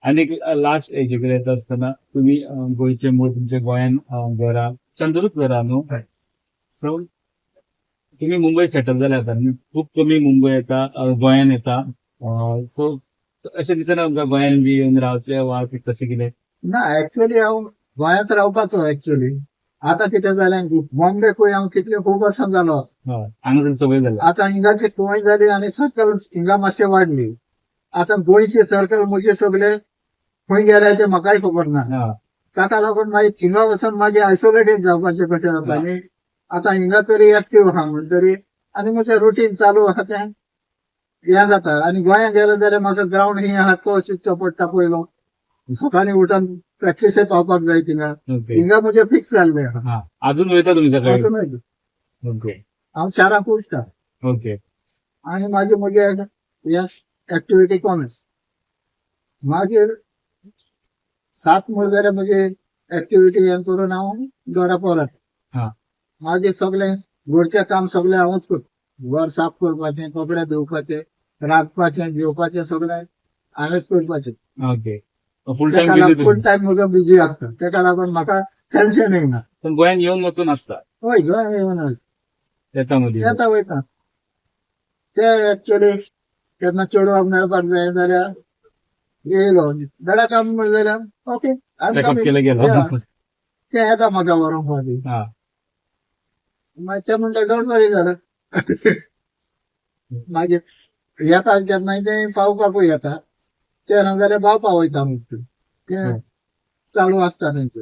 आणि last educate येत असताना तुम्ही गोंयचे मूळ तुमचे गोंयान घरा चंद्रूच घरा न्हू सो तुम्ही मुंबई सेटल जाले आता न्ही. खूप कमी मुंबई येता गोंयान येता सो अशें दिसना तुमकां गोंयान बी येवन रावचें वा तशें कितें. ना ऍक्च्युअली हांव गोंयांत रावपाचो ऍक्च्युअली. आता कितें जालें बॉम्बेकूय हांव कितले खूब वर्सां जालो. हय हांगासर संवय जाल्या. आता हिंगाची संवय जाली आनी सर्कल हिंगा मातशें वाडली. आता गोंयचे सर्कल म्हजे सगळे खंय गेले ते म्हाकाय खबर ना. हा. ताका लागून मागीर थिंगा वचून मागीर आयसोलेटेड जावपाचें कशें जातालें. आता हिंगा तरी एक्टीव आहा म्हणटरी आनी म्हजें रुटीन चालू आहा तें हें जाता. आनी गोंया गेलो जाल्यार म्हाका ग्रावंड ही आहा तो शिकचो पडटा पयलो. सकाळी उठून प्रॅक्टिसे पावपाक जाय थिंगा. ओके. हिंगा म्हजें फिक्स जाल्लें आहा. हा अजून वयता तुमी सकाळी. अजूनय ओके हांव 4 उठता ओके आनी मागीर म्हगे हे एक्टिविटी कॉमर्स. मागीर 7 म्हण जाल्यार म्हजे एक्टिविटी हें करून हांव घरा परत. हा. मागीर सगळें घरचें काम सगळें हांवूच करता. घर साफ करपाचें, कपडे धुवपाचे, रांदपाचें, जेवपाचें सगळें हांवेंच करपाचें. ओके फुल टाइम तेका बिझी लागून फुल तुम्ही. टायम म्हजो बिजी आसता. तेका लागून म्हाका टेन्शन येयना. पण गोंयान येवन वचून आसता हय गोंयान येवन येता मदीं. येता वयता. ते एक्चुअली केन्ना चेडवाक मेळपाक जाय जाल्यार येयलो. बेडा काम म्हणलें जाल्यार ओके Backup केलं गेलो. ते येता म्हाका व्हरोंक मागीर. हा मागीर ते म्हणटा डोंट वरी घरा. मागीर येता केन्नाय ते पावपाकूय येता. ते ना जाल्यार भावपा वयता म्हणटा ते हं. चालू आसता तेंचें.